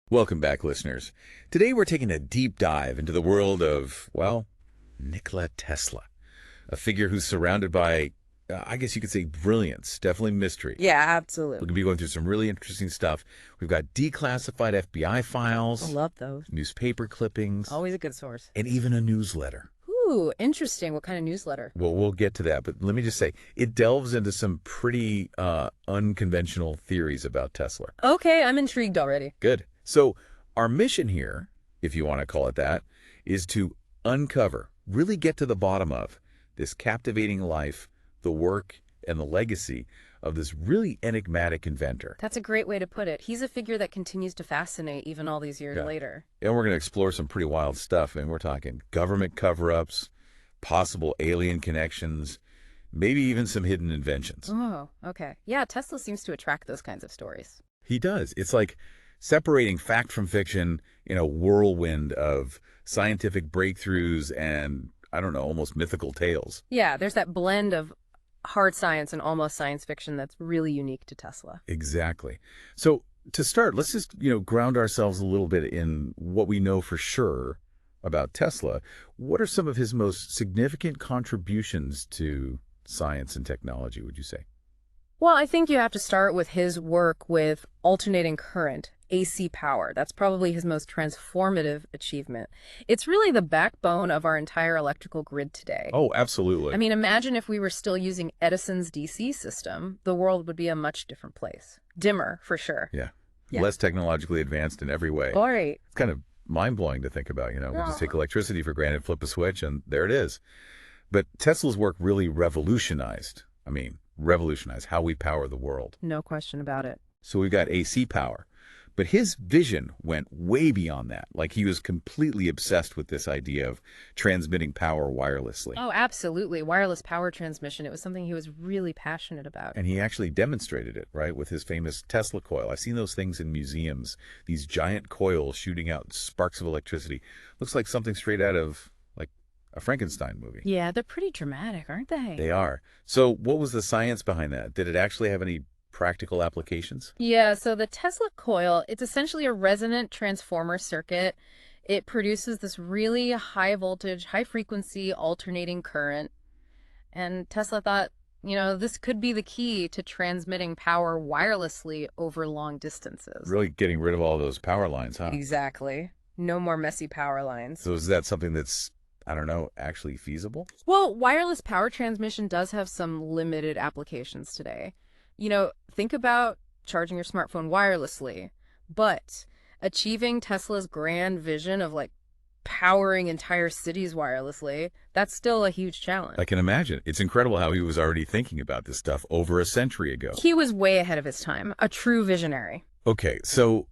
Welcome back, listeners. Today we're taking a deep dive into the world of, well, Nikola Tesla, a figure who's surrounded by, I guess you could say, brilliance, definitely mystery. Yeah, We're going absolutely. to be going through some really interesting stuff. We've got declassified FBI I files, love those. newspaper clippings, Always a good source. and even a newsletter. Ooh, interesting. What kind of newsletter? Well, we'll get to that, but let me just say, it delves into some pretty unconventional theories about Tesla. Okay, I'm intrigued already. Good. So our mission here, if you want to call it that, is to uncover, really get to the bottom of this captivating life, the work, and the legacy of this really enigmatic inventor. That's a great way to put it. He's a figure that continues to fascinate even all these years Yeah. later. And we're going to explore some pretty wild stuff. And we're talking government cover-ups, possible alien connections, maybe even some hidden inventions. Oh, okay. Yeah, Tesla seems to attract those kinds of stories. He does. It's like separating fact from fiction in a whirlwind of scientific breakthroughs and, I don't know, almost mythical tales. Yeah, there's that blend of hard science and almost science fiction that's really unique to Tesla. Exactly. So to start, let's just, ground ourselves a little bit in what we know for sure about Tesla. What are some of his most significant contributions to science and technology, would you say? Well, I think you have to start with his work with alternating current, AC power. That's probably his most transformative achievement. It's really the backbone of our entire electrical grid today. Oh, absolutely. I mean, imagine if we were still using Edison's DC system, the world would be a much different place. Dimmer, for sure. Yeah. Yeah. Less technologically advanced in every way. All right. It's kind of mind-blowing to think about, We just take electricity for granted, flip a switch, and there it is. But Tesla's work really revolutionized how we power the world. No question about it. So we've got AC power. But his vision went way beyond that. Like he was completely obsessed with this idea of transmitting power wirelessly. Oh, absolutely. Wireless power transmission. It was something he was really passionate about. And he actually demonstrated it, right, with his famous Tesla coil. I've seen those things in museums, these giant coils shooting out sparks of electricity. Looks like something straight out of, like, a Frankenstein movie. Yeah, they're pretty dramatic, aren't they? They are. So what was the science behind that? Did it actually have any practical applications? Yeah, so the Tesla coil, it's essentially a resonant transformer circuit. It produces this really high voltage, high frequency alternating current. And Tesla thought, this could be the key to transmitting power wirelessly over long distances. Really getting rid of all those power lines, huh? Exactly. No more messy power lines. So is that something that's, I don't know, actually feasible? Well, wireless power transmission does have some limited applications today. Think about charging your smartphone wirelessly, but achieving Tesla's grand vision of powering entire cities wirelessly, that's still a huge challenge. I can imagine. It's incredible how he was already thinking about this stuff over a century ago. He was way ahead of his time, a true visionary. Okay, so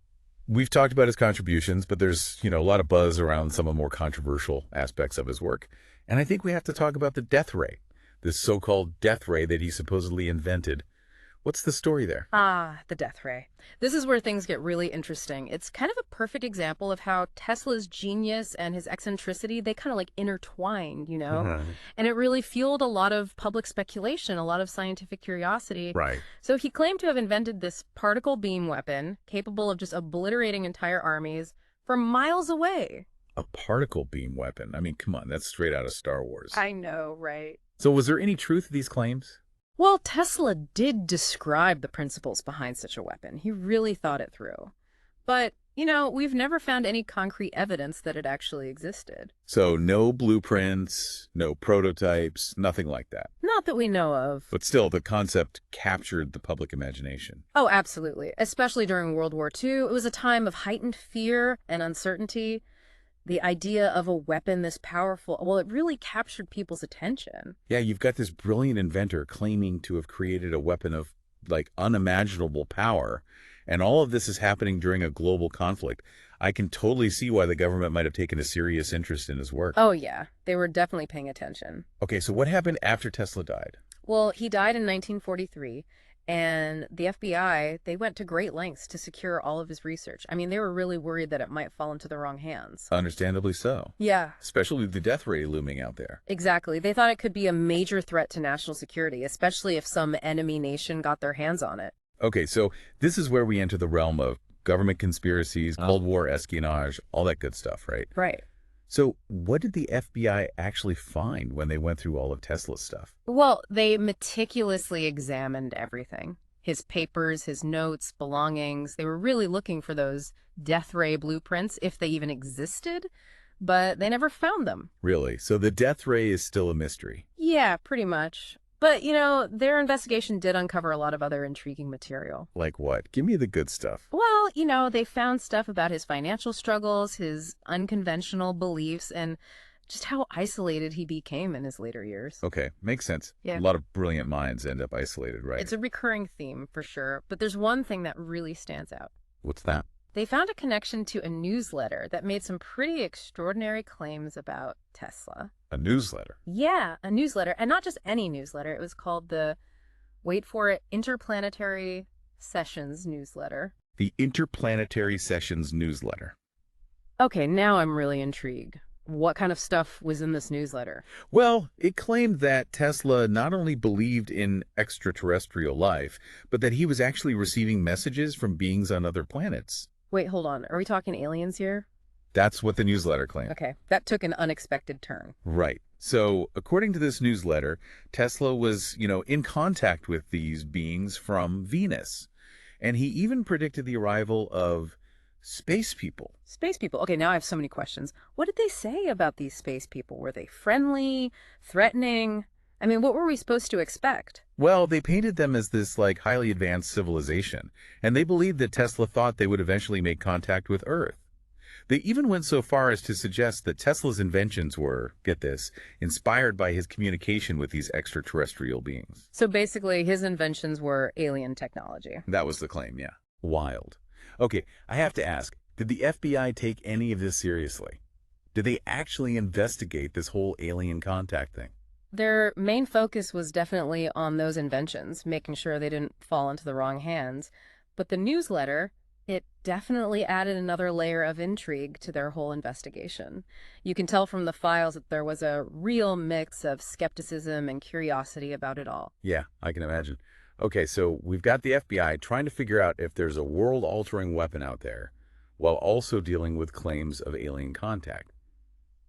we've talked about his contributions, but there's, a lot of buzz around some of the more controversial aspects of his work. And I think we have to talk about the death ray, this so-called death ray that he supposedly invented. What's the story there? Ah, the death ray. This is where things get really interesting. It's kind of a perfect example of how Tesla's genius and his eccentricity, they kind of intertwined, And it really fueled a lot of public speculation, a lot of scientific curiosity. Right. So he claimed to have invented this particle beam weapon capable of just obliterating entire armies from miles away. A particle beam weapon. I mean, come on, that's straight out of Star Wars. I know, right? So was there any truth to these claims? Well, Tesla did describe the principles behind such a weapon. He really thought it through. But, we've never found any concrete evidence that it actually existed. So no blueprints, no prototypes, nothing like that. Not that we know of. But still, the concept captured the public imagination. Oh, absolutely. Especially during World War II. It was a time of heightened fear and uncertainty. The idea of a weapon this powerful, well, it really captured people's attention. Yeah, you've got this brilliant inventor claiming to have created a weapon of, unimaginable power. And all of this is happening during a global conflict. I can totally see why the government might have taken a serious interest in his work. Oh, yeah. They were definitely paying attention. Okay, so what happened after Tesla died? Well, he died in 1943. And the FBI, they went to great lengths to secure all of his research. I mean, they were really worried that it might fall into the wrong hands. Understandably so. Yeah. Especially with the death ray looming out there. Exactly. They thought it could be a major threat to national security, especially if some enemy nation got their hands on it. Okay, so this is where we enter the realm of government conspiracies, Cold War espionage, all that good stuff, right? Right. So what did the FBI actually find when they went through all of Tesla's stuff? Well, they meticulously examined everything. His papers, his notes, belongings. They were really looking for those death ray blueprints, if they even existed, but they never found them. Really? So the death ray is still a mystery. Yeah, pretty much. But, their investigation did uncover a lot of other intriguing material. Like what? Give me the good stuff. Well, they found stuff about his financial struggles, his unconventional beliefs, and just how isolated he became in his later years. Okay, makes sense. Yeah. A lot of brilliant minds end up isolated, right? It's a recurring theme, for sure, but there's one thing that really stands out. What's that? They found a connection to a newsletter that made some pretty extraordinary claims about Tesla. A newsletter? Yeah, a newsletter, and not just any newsletter. It was called the, wait for it, Interplanetary Sessions newsletter. The Interplanetary Sessions newsletter. Okay, now I'm really intrigued. What kind of stuff was in this newsletter? Well, it claimed that Tesla not only believed in extraterrestrial life, but that he was actually receiving messages from beings on other planets. Wait, hold on. Are we talking aliens here? That's what the newsletter claimed. Okay, that took an unexpected turn. Right. So, according to this newsletter, Tesla was, in contact with these beings from Venus. And he even predicted the arrival of space people. Space people. Okay, now I have so many questions. What did they say about these space people? Were they friendly, threatening? I mean, what were we supposed to expect? Well, they painted them as this, highly advanced civilization, and they believed that Tesla thought they would eventually make contact with Earth. They even went so far as to suggest that Tesla's inventions were, get this, inspired by his communication with these extraterrestrial beings. So basically, his inventions were alien technology. That was the claim, yeah. Wild. Okay, I have to ask, did the FBI take any of this seriously? Did they actually investigate this whole alien contact thing? Their main focus was definitely on those inventions, making sure they didn't fall into the wrong hands. But the newsletter, it definitely added another layer of intrigue to their whole investigation. You can tell from the files that there was a real mix of skepticism and curiosity about it all. Yeah, I can imagine. Okay, so we've got the FBI trying to figure out if there's a world-altering weapon out there, while also dealing with claims of alien contact.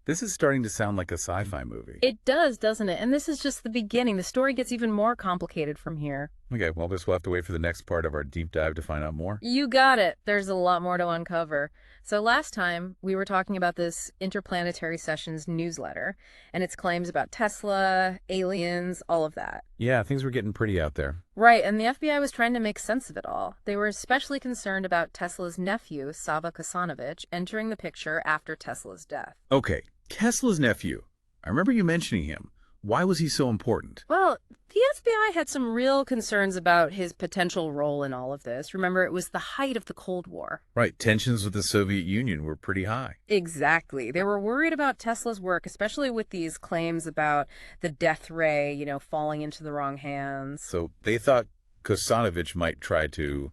This is starting to sound like a sci-fi movie. It does, doesn't it? And this is just the beginning. The story gets even more complicated from here. Okay, well, we'll have to wait for the next part of our deep dive to find out more. You got it. There's a lot more to uncover. So last time, we were talking about this Interplanetary Sessions newsletter and its claims about Tesla, aliens, all of that. Yeah, things were getting pretty out there. Right, and the FBI was trying to make sense of it all. They were especially concerned about Tesla's nephew, Sava Kasanovich, entering the picture after Tesla's death. Okay, Tesla's nephew. I remember you mentioning him. Why was he so important? Well, the FBI had some real concerns about his potential role in all of this. Remember, it was the height of the Cold War. Right, tensions with the Soviet Union were pretty high. Exactly. They were worried about Tesla's work, especially with these claims about the death ray, falling into the wrong hands. So they thought Kasanovich might try to,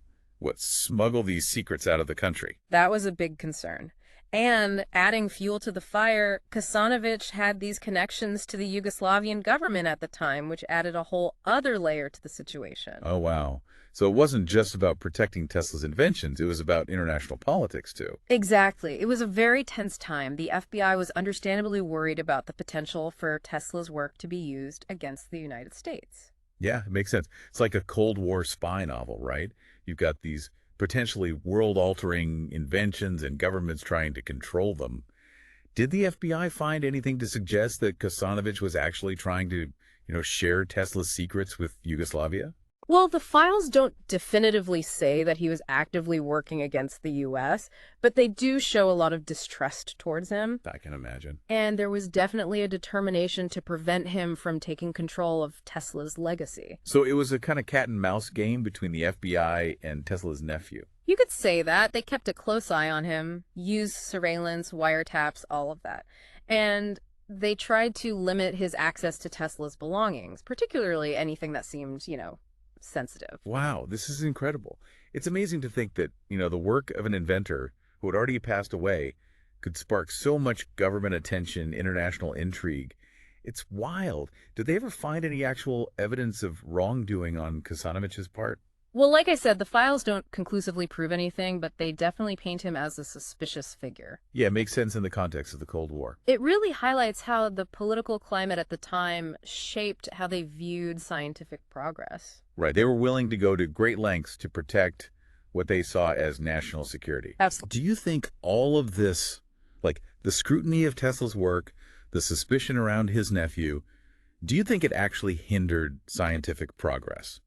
smuggle these secrets out of the country. That was a big concern. And adding fuel to the fire, Kasanovich had these connections to the Yugoslavian government at the time, which added a whole other layer to the situation. Oh, wow. So it wasn't just about protecting Tesla's inventions, it was about international politics, too. Exactly. It was a very tense time. The FBI was understandably worried about the potential for Tesla's work to be used against the United States. Yeah, it makes sense. It's like a Cold War spy novel, right? You've got these potentially world-altering inventions and governments trying to control them. Did the FBI find anything to suggest that Kasanovich was actually trying to, share Tesla's secrets with Yugoslavia? Well, the files don't definitively say that he was actively working against the U.S., but they do show a lot of distrust towards him. I can imagine. And there was definitely a determination to prevent him from taking control of Tesla's legacy. So it was a kind of cat and mouse game between the FBI and Tesla's nephew. You could say that. They kept a close eye on him, used surveillance, wiretaps, all of that. And they tried to limit his access to Tesla's belongings, particularly anything that seemed, sensitive. Wow, this is incredible. It's amazing to think that, the work of an inventor who had already passed away could spark so much government attention, international intrigue. It's wild. Did they ever find any actual evidence of wrongdoing on Kasanovich's part? Well, like I said, the files don't conclusively prove anything, but they definitely paint him as a suspicious figure. Yeah, it makes sense in the context of the Cold War. It really highlights how the political climate at the time shaped how they viewed scientific progress. Right. They were willing to go to great lengths to protect what they saw as national security. Absolutely. Do you think all of this, like the scrutiny of Tesla's work, the suspicion around his nephew, do you think it actually hindered scientific progress?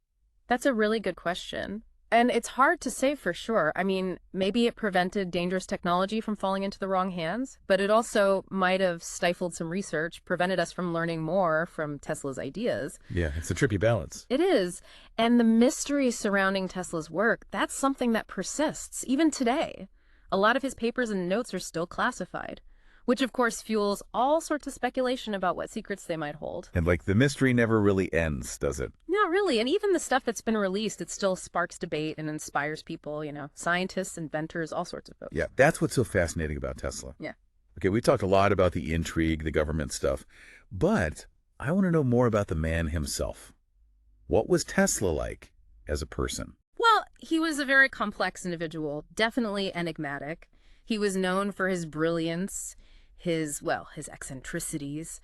That's a really good question. And it's hard to say for sure. I mean, maybe it prevented dangerous technology from falling into the wrong hands, but it also might have stifled some research, prevented us from learning more from Tesla's ideas. Yeah, it's a tricky balance. It is. And the mystery surrounding Tesla's work, that's something that persists, even today. A lot of his papers and notes are still classified, which of course fuels all sorts of speculation about what secrets they might hold. And like the mystery never really ends, does it? Not really. And even the stuff that's been released, it still sparks debate and inspires people, scientists, inventors, all sorts of folks. Yeah, that's what's so fascinating about Tesla. Yeah. Okay, we talked a lot about the intrigue, the government stuff, but I want to know more about the man himself. What was Tesla like as a person? Well, he was a very complex individual, definitely enigmatic. He was known for his brilliance, his eccentricities,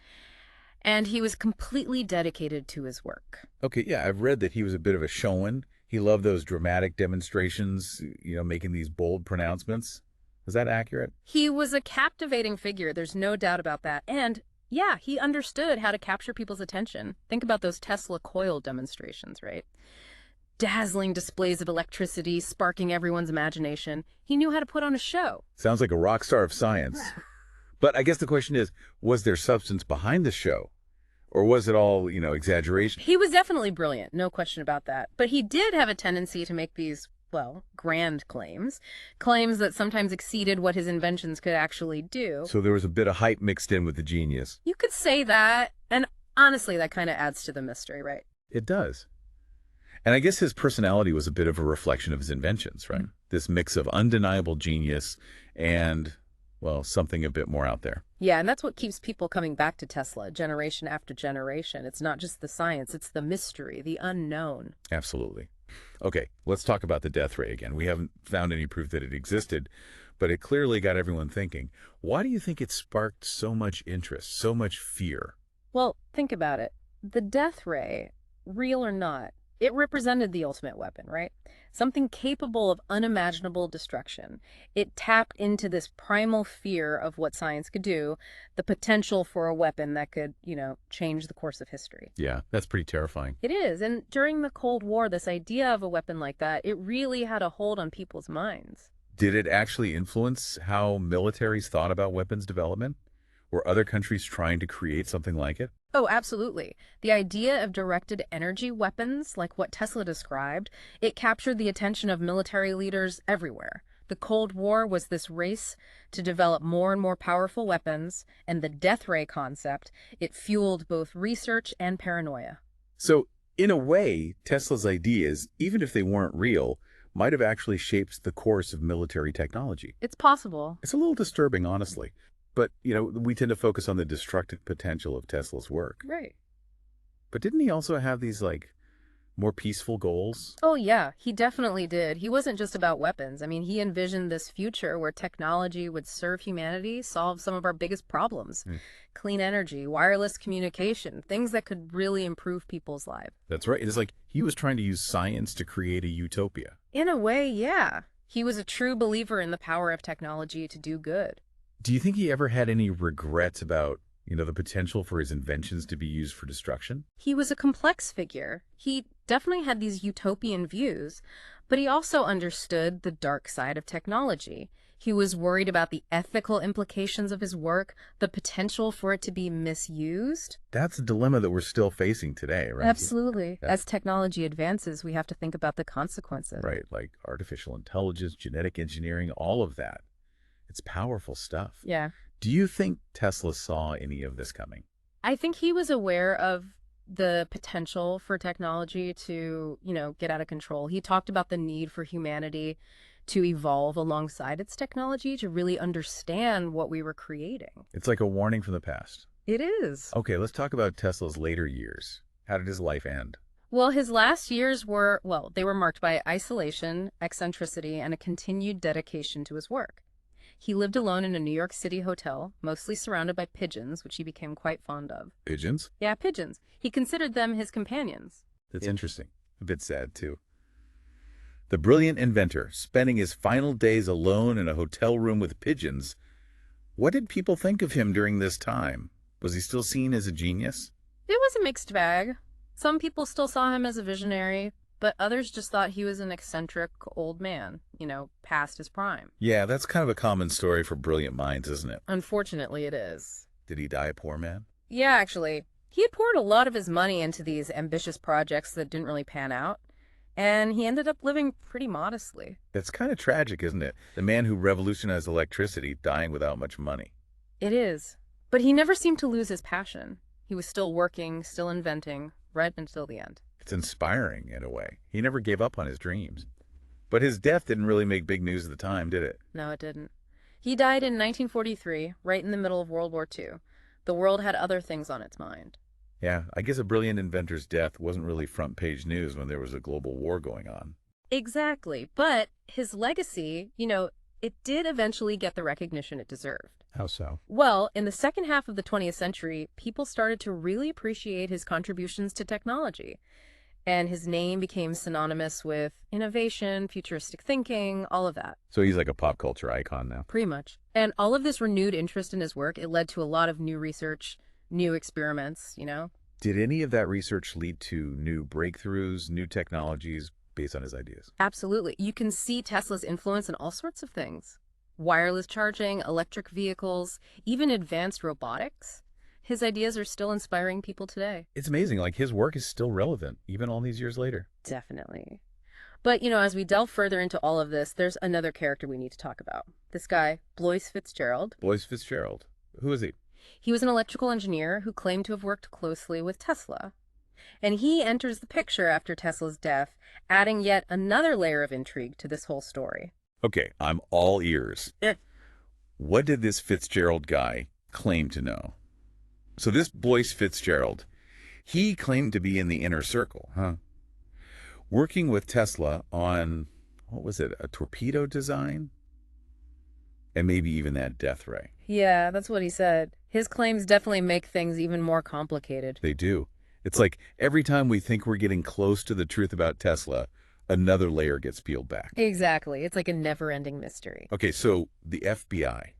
and he was completely dedicated to his work. Okay, yeah, I've read that he was a bit of a showman. He loved those dramatic demonstrations, making these bold pronouncements. Is that accurate? He was a captivating figure, there's no doubt about that. And yeah, he understood how to capture people's attention. Think about those Tesla coil demonstrations, right? Dazzling displays of electricity, sparking everyone's imagination. He knew how to put on a show. Sounds like a rock star of science. But I guess the question is, was there substance behind the show? Or was it all, exaggeration? He was definitely brilliant, no question about that. But he did have a tendency to make these, grand claims. Claims that sometimes exceeded what his inventions could actually do. So there was a bit of hype mixed in with the genius. You could say that. And honestly, that kind of adds to the mystery, right? It does. And I guess his personality was a bit of a reflection of his inventions, right? This mix of undeniable genius and, something a bit more out there. Yeah, and that's what keeps people coming back to Tesla generation after generation. It's not just the science, it's the mystery, the unknown. Absolutely. Okay, let's talk about the death ray again. We haven't found any proof that it existed, but it clearly got everyone thinking. Why do you think it sparked so much interest, so much fear? Well, think about it. The death ray, real or not, it represented the ultimate weapon, right? Something capable of unimaginable destruction. It tapped into this primal fear of what science could do, the potential for a weapon that could, change the course of history. Yeah, that's pretty terrifying. It is. And during the Cold War, this idea of a weapon like that, it really had a hold on people's minds. Did it actually influence how militaries thought about weapons development? Were other countries trying to create something like it? Oh, absolutely. The idea of directed energy weapons, like what Tesla described, it captured the attention of military leaders everywhere. The Cold War was this race to develop more and more powerful weapons, and the death ray concept, it fueled both research and paranoia. So, in a way, Tesla's ideas, even if they weren't real, might have actually shaped the course of military technology. It's possible. It's a little disturbing, honestly. But, we tend to focus on the destructive potential of Tesla's work. Right. But didn't he also have these, more peaceful goals? Oh, yeah, he definitely did. He wasn't just about weapons. I mean, he envisioned this future where technology would serve humanity, solve some of our biggest problems. Clean energy, wireless communication, things that could really improve people's lives. That's right. It's like he was trying to use science to create a utopia. In a way, yeah. He was a true believer in the power of technology to do good. Do you think he ever had any regrets about, the potential for his inventions to be used for destruction? He was a complex figure. He definitely had these utopian views, but he also understood the dark side of technology. He was worried about the ethical implications of his work, the potential for it to be misused. That's a dilemma that we're still facing today, right? Absolutely. Yeah. As technology advances, we have to think about the consequences. Right, like artificial intelligence, genetic engineering, all of that. It's powerful stuff. Yeah. Do you think Tesla saw any of this coming? I think he was aware of the potential for technology to, get out of control. He talked about the need for humanity to evolve alongside its technology to really understand what we were creating. It's like a warning from the past. It is. Okay, let's talk about Tesla's later years. How did his life end? Well, his last years were, well, they were marked by isolation, eccentricity, and a continued dedication to his work. He lived alone in a New York City hotel, mostly surrounded by pigeons, which he became quite fond of. Pigeons? Yeah, pigeons. He considered them his companions. That's interesting. A bit sad, too. The brilliant inventor, spending his final days alone in a hotel room with pigeons. What did people think of him during this time? Was he still seen as a genius? It was a mixed bag. Some people still saw him as a visionary, but others just thought he was an eccentric old man, past his prime. Yeah, that's kind of a common story for brilliant minds, isn't it? Unfortunately, it is. Did he die a poor man? Yeah, actually. He had poured a lot of his money into these ambitious projects that didn't really pan out, and he ended up living pretty modestly. That's kind of tragic, isn't it? The man who revolutionized electricity dying without much money. It is. But he never seemed to lose his passion. He was still working, still inventing, right until the end. It's inspiring in a way. He never gave up on his dreams. But his death didn't really make big news at the time, did it? No, it didn't. He died in 1943, right in the middle of World War II. The world had other things on its mind. Yeah, I guess a brilliant inventor's death wasn't really front page news when there was a global war going on. Exactly. But his legacy, it did eventually get the recognition it deserved. How so? Well, in the second half of the 20th century, people started to really appreciate his contributions to technology. And his name became synonymous with innovation, futuristic thinking, all of that. So he's like a pop culture icon now. Pretty much. And all of this renewed interest in his work, it led to a lot of new research, new experiments. Did any of that research lead to new breakthroughs, new technologies based on his ideas? Absolutely. You can see Tesla's influence in all sorts of things. Wireless charging, electric vehicles, even advanced robotics. His ideas are still inspiring people today. It's amazing. Like, his work is still relevant, even all these years later. Definitely. But, as we delve further into all of this, there's another character we need to talk about. This guy, Blois Fitzgerald. Blois Fitzgerald. Who is he? He was an electrical engineer who claimed to have worked closely with Tesla. And he enters the picture after Tesla's death, adding yet another layer of intrigue to this whole story. Okay, I'm all ears. What did this Fitzgerald guy claim to know? So this Blois Fitzgerald, he claimed to be in the inner circle, huh? Working with Tesla on, what was it, a torpedo design? And maybe even that death ray. Yeah, that's what he said. His claims definitely make things even more complicated. They do. It's like every time we think we're getting close to the truth about Tesla, another layer gets peeled back. Exactly. It's like a never-ending mystery. Okay, so the FBI,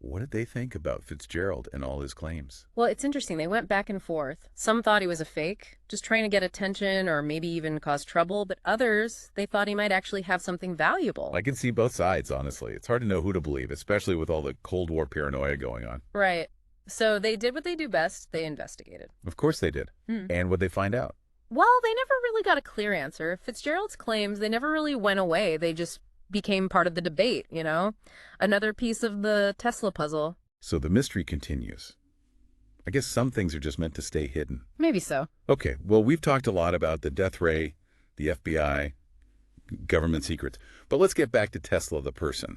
what did they think about Fitzgerald and all his claims? Well, it's interesting. They went back and forth. Some thought he was a fake, just trying to get attention or maybe even cause trouble. But others, they thought he might actually have something valuable. I can see both sides, honestly. It's hard to know who to believe, especially with all the Cold War paranoia going on. Right. So they did what they do best. They investigated. Of course they did. And what'd they find out? Well, they never really got a clear answer. Fitzgerald's claims, they never really went away. They just became part of the debate, Another piece of the Tesla puzzle. So the mystery continues. I guess some things are just meant to stay hidden. Maybe so. Okay, well, we've talked a lot about the death ray, the FBI, government secrets. But let's get back to Tesla, the person.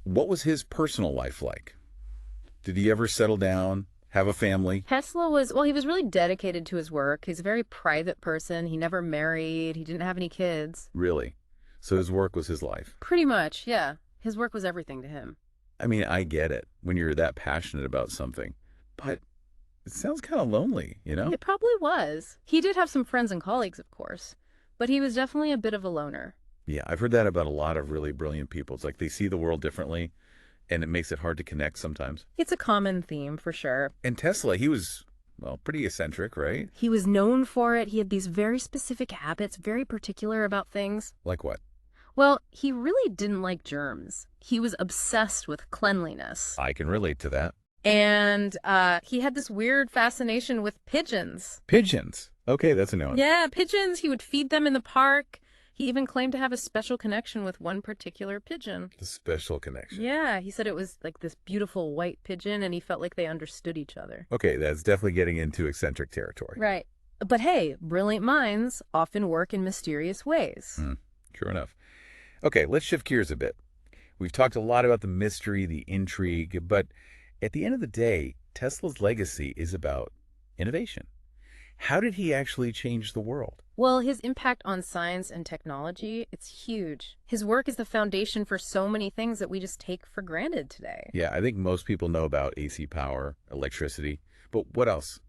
What was his personal life like? Did he ever settle down, have a family? Tesla he was really dedicated to his work. He's a very private person. He never married. He didn't have any kids. Really? So his work was his life? Pretty much, yeah. His work was everything to him. I mean, I get it when you're that passionate about something, but it sounds kind of lonely, It probably was. He did have some friends and colleagues, of course, but he was definitely a bit of a loner. Yeah, I've heard that about a lot of really brilliant people. It's like they see the world differently, and it makes it hard to connect sometimes. It's a common theme, for sure. And Tesla, he was, well, pretty eccentric, right? He was known for it. He had these very specific habits, very particular about things. Like what? Well, he really didn't like germs. He was obsessed with cleanliness. I can relate to that. And he had this weird fascination with pigeons. Pigeons. Okay, that's a no. Yeah, pigeons. He would feed them in the park. He even claimed to have a special connection with one particular pigeon. The special connection. Yeah, he said it was like this beautiful white pigeon, and he felt like they understood each other. Okay, that's definitely getting into eccentric territory. Right. But hey, brilliant minds often work in mysterious ways. Sure enough. Okay, let's shift gears a bit. We've talked a lot about the mystery, the intrigue, but at the end of the day, Tesla's legacy is about innovation. How did he actually change the world? Well, his impact on science and technology, it's huge. His work is the foundation for so many things that we just take for granted today. Yeah, I think most people know about AC power, electricity, but what else?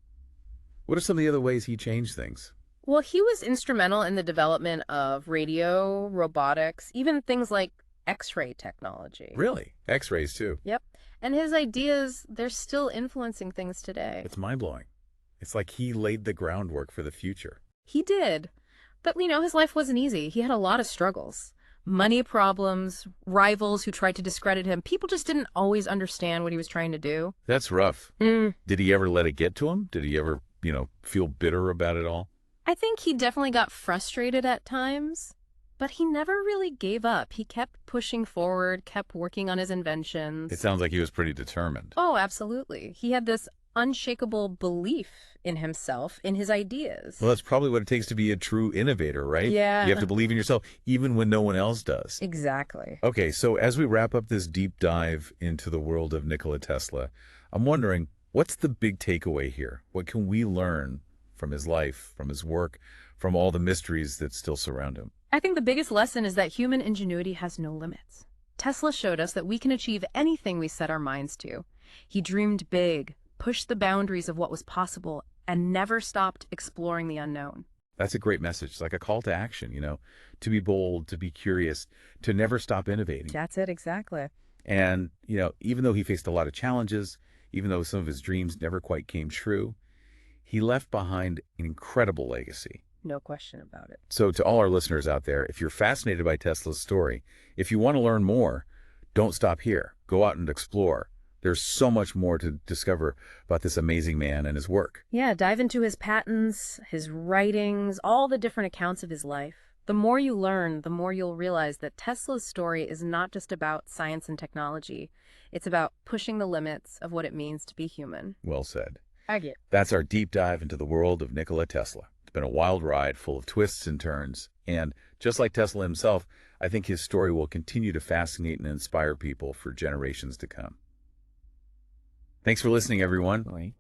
What are some of the other ways he changed things? Well, he was instrumental in the development of radio, robotics, even things like X-ray technology. Really? X-rays too. Yep. And his ideas, they're still influencing things today. It's mind-blowing. It's like he laid the groundwork for the future. He did. But, his life wasn't easy. He had a lot of struggles. Money problems, rivals who tried to discredit him. People just didn't always understand what he was trying to do. That's rough. Did he ever let it get to him? Did he ever, feel bitter about it all? I think he definitely got frustrated at times, but he never really gave up. He kept pushing forward, kept working on his inventions. It sounds like he was pretty determined. Oh, absolutely. He had this unshakable belief in himself, in his ideas. Well, that's probably what it takes to be a true innovator, right? Yeah. You have to believe in yourself, even when no one else does. Exactly. Okay, so as we wrap up this deep dive into the world of Nikola Tesla, I'm wondering, what's the big takeaway here? What can we learn from his life, from his work, from all the mysteries that still surround him? I think the biggest lesson is that human ingenuity has no limits. Tesla showed us that we can achieve anything we set our minds to. He dreamed big, pushed the boundaries of what was possible, and never stopped exploring the unknown. That's a great message. It's like a call to action, to be bold, to be curious, to never stop innovating. That's it, exactly. And, even though he faced a lot of challenges, even though some of his dreams never quite came true, he left behind an incredible legacy. No question about it. So to all our listeners out there, if you're fascinated by Tesla's story, if you want to learn more, don't stop here. Go out and explore. There's so much more to discover about this amazing man and his work. Yeah, dive into his patents, his writings, all the different accounts of his life. The more you learn, the more you'll realize that Tesla's story is not just about science and technology. It's about pushing the limits of what it means to be human. Well said. I get. That's our deep dive into the world of Nikola Tesla. It's been a wild ride full of twists and turns. And just like Tesla himself, I think his story will continue to fascinate and inspire people for generations to come. Thanks for listening, everyone.